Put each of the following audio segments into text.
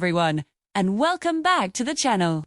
everyone, and welcome back to the channel.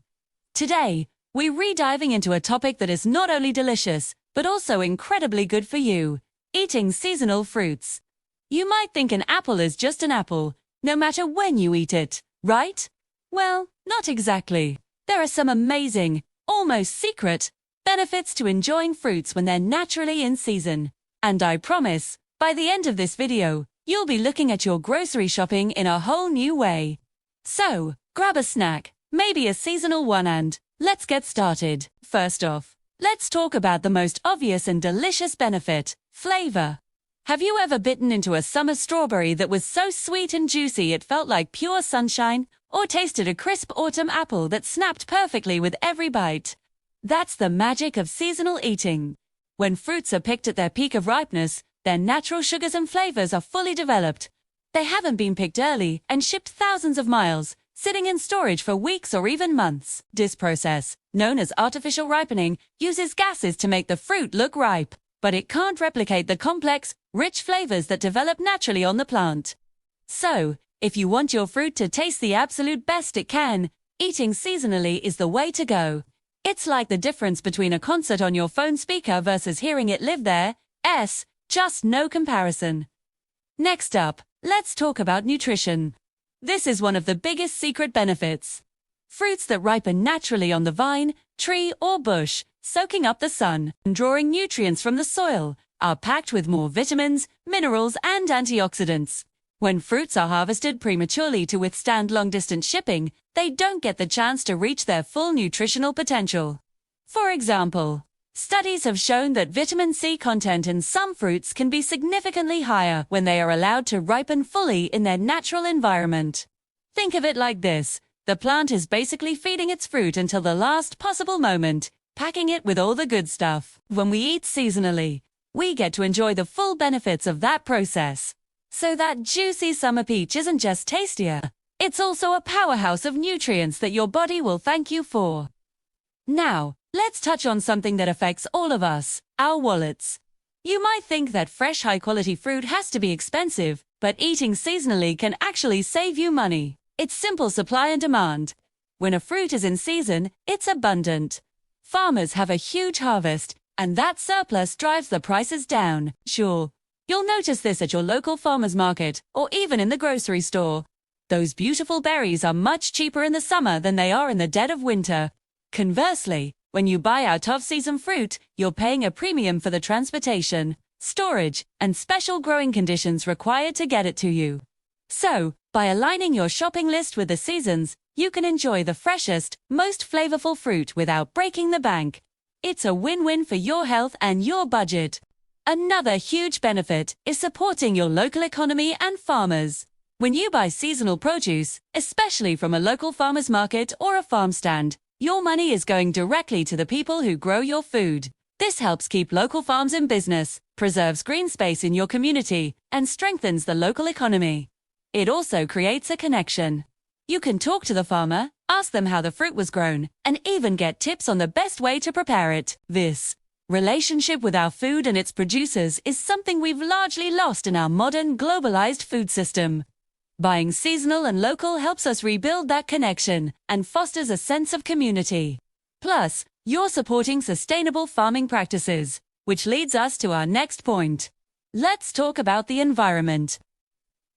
Today, we're re-diving into a topic that is not only delicious, but also incredibly good for you: eating seasonal fruits. You might think an apple is just an apple, no matter when you eat it, right? Well, not exactly. There are some amazing, almost secret, benefits to enjoying fruits when they're naturally in season. And I promise, by the end of this video, you'll be looking at your grocery shopping in a whole new way. So, grab a snack, maybe a seasonal one, and let's get started. First off, let's talk about the most obvious and delicious benefit: flavor. Have you ever bitten into a summer strawberry that was so sweet and juicy it felt like pure sunshine, or tasted a crisp autumn apple that snapped perfectly with every bite? That's the magic of seasonal eating. When fruits are picked at their peak of ripeness, their natural sugars and flavors are fully developed. They haven't been picked early and shipped thousands of miles, sitting in storage for weeks or even months. This process, known as artificial ripening, uses gases to make the fruit look ripe, but it can't replicate the complex, rich flavors that develop naturally on the plant. So, if you want your fruit to taste the absolute best it can, eating seasonally is the way to go. It's like the difference between a concert on your phone speaker versus hearing it live there. Just no comparison. Next up, let's talk about nutrition. This is one of the biggest secret benefits. Fruits that ripen naturally on the vine, tree, or bush, soaking up the sun and drawing nutrients from the soil, are packed with more vitamins, minerals, and antioxidants. When fruits are harvested prematurely to withstand long-distance shipping, they don't get the chance to reach their full nutritional potential. For example, studies have shown that vitamin C content in some fruits can be significantly higher when they are allowed to ripen fully in their natural environment. Think of it like this: the plant is basically feeding its fruit until the last possible moment, packing it with all the good stuff. When we eat seasonally, we get to enjoy the full benefits of that process. So that juicy summer peach isn't just tastier, it's also a powerhouse of nutrients that your body will thank you for. Now, let's touch on something that affects all of us: our wallets. You might think that fresh, high-quality fruit has to be expensive, but eating seasonally can actually save you money. It's simple supply and demand. When a fruit is in season, it's abundant. Farmers have a huge harvest, and that surplus drives the prices down. Sure, you'll notice this at your local farmer's market, or even in the grocery store. Those beautiful berries are much cheaper in the summer than they are in the dead of winter. Conversely, when you buy out-of-season fruit, you're paying a premium for the transportation, storage, and special growing conditions required to get it to you. So, by aligning your shopping list with the seasons, you can enjoy the freshest, most flavorful fruit without breaking the bank. It's a win-win for your health and your budget. Another huge benefit is supporting your local economy and farmers. When you buy seasonal produce, especially from a local farmer's market or a farm stand, your money is going directly to the people who grow your food. This helps keep local farms in business, preserves green space in your community, and strengthens the local economy. It also creates a connection. You can talk to the farmer, ask them how the fruit was grown, and even get tips on the best way to prepare it. This relationship with our food and its producers is something we've largely lost in our modern, globalized food system. Buying seasonal and local helps us rebuild that connection and fosters a sense of community. Plus, you're supporting sustainable farming practices, which leads us to our next point. Let's talk about the environment.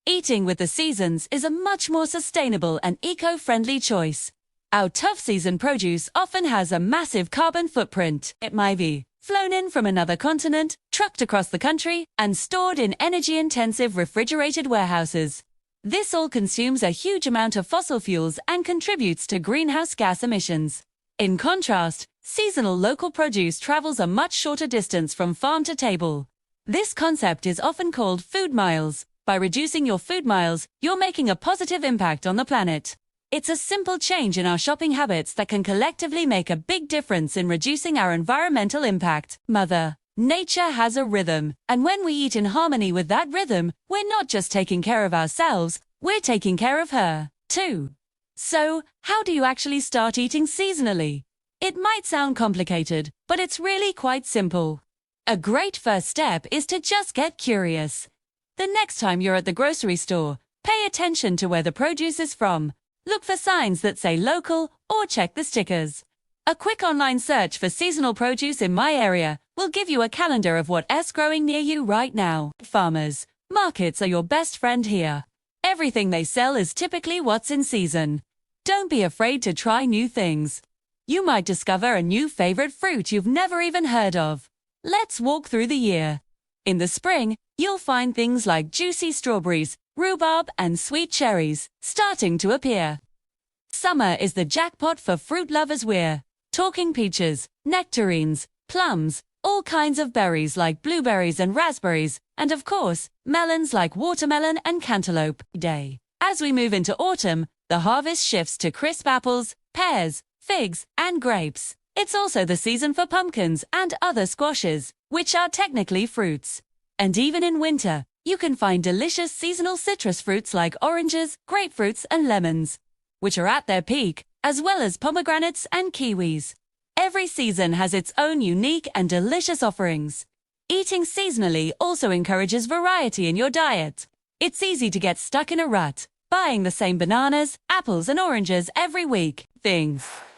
Eating with the seasons is a much more sustainable and eco-friendly choice. Our tough-season produce often has a massive carbon footprint. It might be flown in from another continent, trucked across the country, and stored in energy-intensive refrigerated warehouses. This all consumes a huge amount of fossil fuels and contributes to greenhouse gas emissions. In contrast, seasonal local produce travels a much shorter distance from farm to table. This concept is often called food miles. By reducing your food miles, you're making a positive impact on the planet. It's a simple change in our shopping habits that can collectively make a big difference in reducing our environmental impact. Mother Nature has a rhythm, and when we eat in harmony with that rhythm, we're not just taking care of ourselves, we're taking care of her, too. So, how do you actually start eating seasonally? It might sound complicated, but it's really quite simple. A great first step is to just get curious. The next time you're at the grocery store, pay attention to where the produce is from. Look for signs that say local or check the stickers. A quick online search for seasonal produce in my area will give you a calendar of what's growing near you right now. Farmers markets are your best friend here. Everything they sell is typically what's in season. Don't be afraid to try new things. You might discover a new favorite fruit you've never even heard of. Let's walk through the year. In the spring, you'll find things like juicy strawberries, rhubarb, and sweet cherries starting to appear. Summer is the jackpot for fruit lovers. We're talking peaches, nectarines, plums, all kinds of berries like blueberries and raspberries, and of course, melons like watermelon and cantaloupe. As we move into autumn, the harvest shifts to crisp apples, pears, figs, and grapes. It's also the season for pumpkins and other squashes, which are technically fruits. And even in winter, you can find delicious seasonal citrus fruits like oranges, grapefruits, and lemons, which are at their peak, as well as pomegranates and kiwis. Every season has its own unique and delicious offerings. Eating seasonally also encourages variety in your diet. It's easy to get stuck in a rut, buying the same bananas, apples, and oranges every week.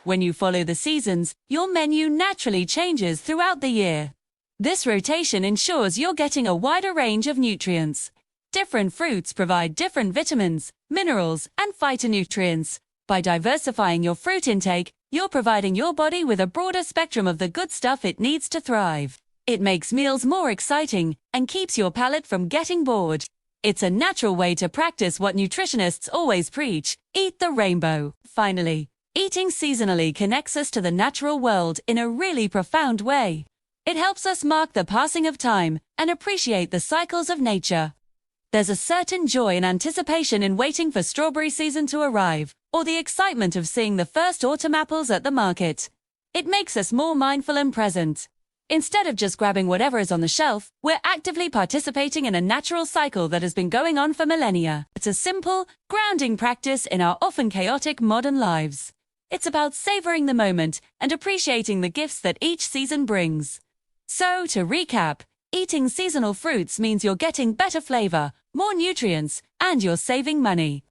When you follow the seasons, your menu naturally changes throughout the year. This rotation ensures you're getting a wider range of nutrients. Different fruits provide different vitamins, minerals, and phytonutrients. By diversifying your fruit intake, you're providing your body with a broader spectrum of the good stuff it needs to thrive. It makes meals more exciting and keeps your palate from getting bored. It's a natural way to practice what nutritionists always preach: eat the rainbow. Finally, eating seasonally connects us to the natural world in a really profound way. It helps us mark the passing of time and appreciate the cycles of nature. There's a certain joy and anticipation in waiting for strawberry season to arrive, or the excitement of seeing the first autumn apples at the market. It makes us more mindful and present. Instead of just grabbing whatever is on the shelf, we're actively participating in a natural cycle that has been going on for millennia. It's a simple, grounding practice in our often chaotic modern lives. It's about savoring the moment and appreciating the gifts that each season brings. So, to recap, eating seasonal fruits means you're getting better flavor, more nutrients, and you're saving money.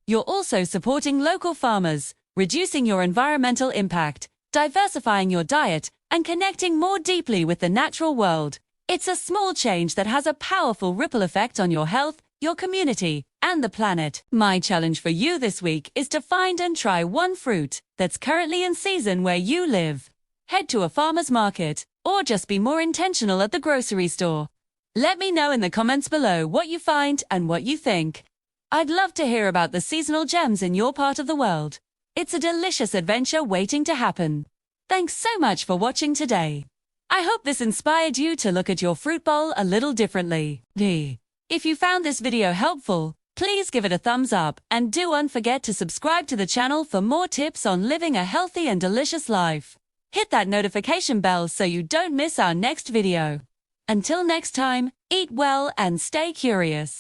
You're also supporting local farmers, reducing your environmental impact, diversifying your diet, and connecting more deeply with the natural world. It's a small change that has a powerful ripple effect on your health, your community, and the planet. My challenge for you this week is to find and try one fruit that's currently in season where you live. Head to a farmer's market, or just be more intentional at the grocery store. Let me know in the comments below what you find and what you think. I'd love to hear about the seasonal gems in your part of the world. It's a delicious adventure waiting to happen. Thanks so much for watching today. I hope this inspired you to look at your fruit bowl a little differently. If you found this video helpful, please give it a thumbs up and don't forget to subscribe to the channel for more tips on living a healthy and delicious life. Hit that notification bell so you don't miss our next video. Until next time, eat well and stay curious.